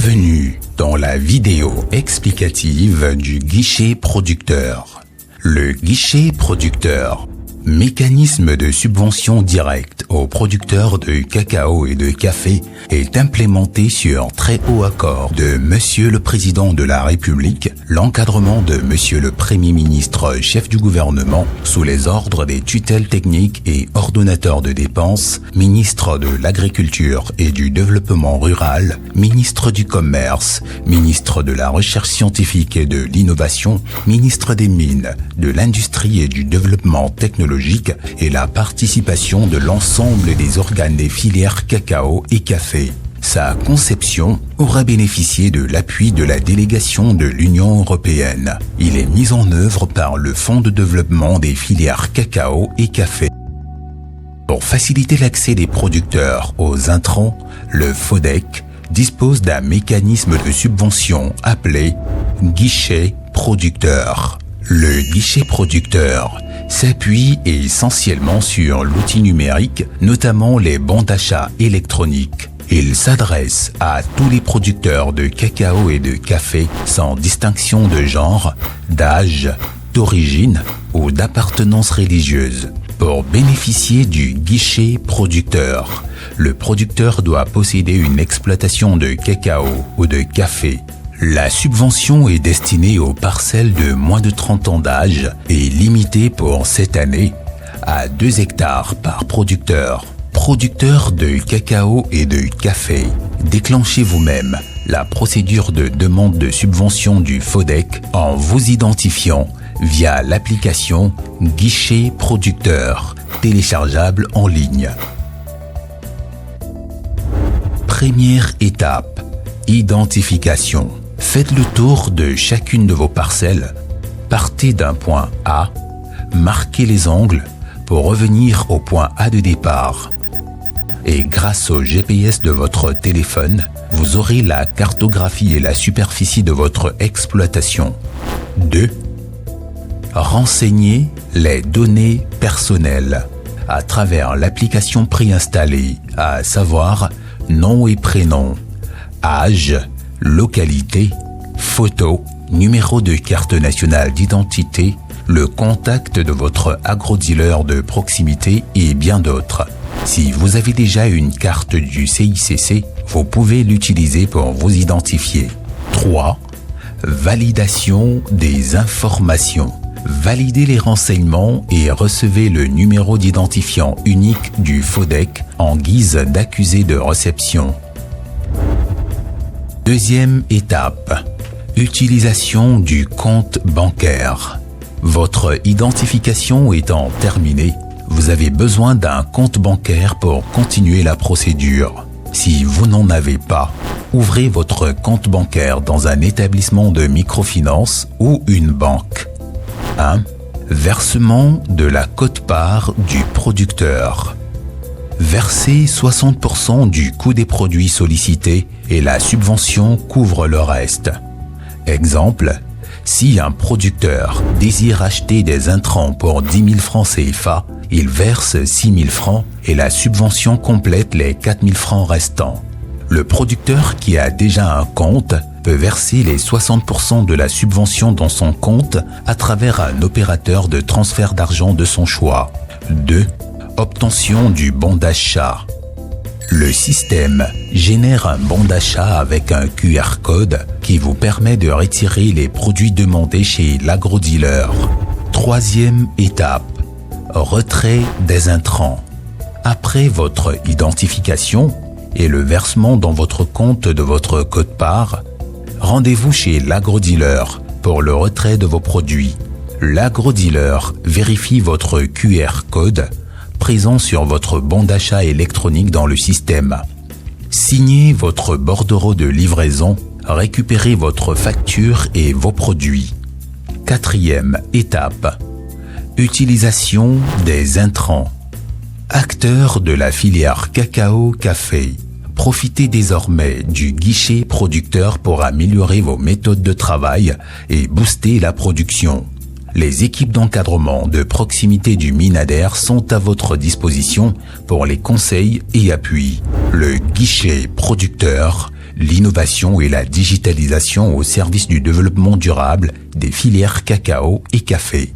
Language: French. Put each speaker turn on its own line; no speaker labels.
Bienvenue dans la vidéo explicative du guichet producteur. Le guichet producteur, mécanisme de subvention directe aux producteurs de cacao et de café, est implémenté sur très haut accord de Monsieur le Président de la République, l'encadrement de Monsieur le Premier ministre, chef du gouvernement, sous les ordres des tutelles techniques et ordonnateurs de dépenses, ministre de l'Agriculture et du Développement rural, ministre du Commerce, ministre de la Recherche scientifique et de l'Innovation, ministre des Mines, de l'Industrie et du Développement technologique et la participation de l'ensemble des organes des filières cacao et café. Sa conception aura bénéficié de l'appui de la délégation de l'Union européenne. Il est mis en œuvre par le Fonds de développement des filières cacao et café. Pour faciliter l'accès des producteurs aux intrants, le FODEC dispose d'un mécanisme de subvention appelé guichet producteur. Le guichet producteur s'appuie essentiellement sur l'outil numérique, notamment les bons d'achat électroniques. Il s'adresse à tous les producteurs de cacao et de café sans distinction de genre, d'âge, d'origine ou d'appartenance religieuse. Pour bénéficier du guichet producteur, le producteur doit posséder une exploitation de cacao ou de café. La subvention est destinée aux parcelles de moins de 30 ans d'âge et limitée pour cette année à 2 hectares par producteur. Producteur de cacao et de café, déclenchez vous-même la procédure de demande de subvention du FODEC en vous identifiant via l'application Guichet Producteur, téléchargeable en ligne. Première étape, identification. Faites le tour de chacune de vos parcelles. Partez d'un point A, marquez les angles pour revenir au point A de départ. Et grâce au GPS de votre téléphone, vous aurez la cartographie et la superficie de votre exploitation. 2. Renseignez les données personnelles à travers l'application préinstallée, à savoir nom et prénom, âge, localité, photo, numéro de carte nationale d'identité, le contact de votre agrodealer de proximité et bien d'autres. Si vous avez déjà une carte du CICC, vous pouvez l'utiliser pour vous identifier. 3. Validation des informations. Validez les renseignements et recevez le numéro d'identifiant unique du FODEC en guise d'accusé de réception. Deuxième étape, utilisation du compte bancaire. Votre identification étant terminée, vous avez besoin d'un compte bancaire pour continuer la procédure. Si vous n'en avez pas, ouvrez votre compte bancaire dans un établissement de microfinance ou une banque. 1. Versement de la quote-part du producteur. Versez 60% du coût des produits sollicités et la subvention couvre le reste. Exemple, si un producteur désire acheter des intrants pour 10 000 francs CFA, il verse 6 000 francs et la subvention complète les 4 000 francs restants. Le producteur qui a déjà un compte peut verser les 60% de la subvention dans son compte à travers un opérateur de transfert d'argent de son choix. 2. Obtention du bon d'achat. Le système génère un bon d'achat avec un QR code qui vous permet de retirer les produits demandés chez l'agrodealer. Troisième étape, retrait des intrants. Après votre identification et le versement dans votre compte de votre quote-part, rendez-vous chez l'agrodealer pour le retrait de vos produits. L'agrodealer vérifie votre QR code présent sur votre bon d'achat électronique dans le système. Signez votre bordereau de livraison, récupérez votre facture et vos produits. Quatrième étape, utilisation des intrants. Acteurs de la filière cacao-café, profitez désormais du guichet producteur pour améliorer vos méthodes de travail et booster la production. Les équipes d'encadrement de proximité du Minader sont à votre disposition pour les conseils et appuis. Le guichet producteur l'innovation et la digitalisation au service du développement durable des filières cacao et café.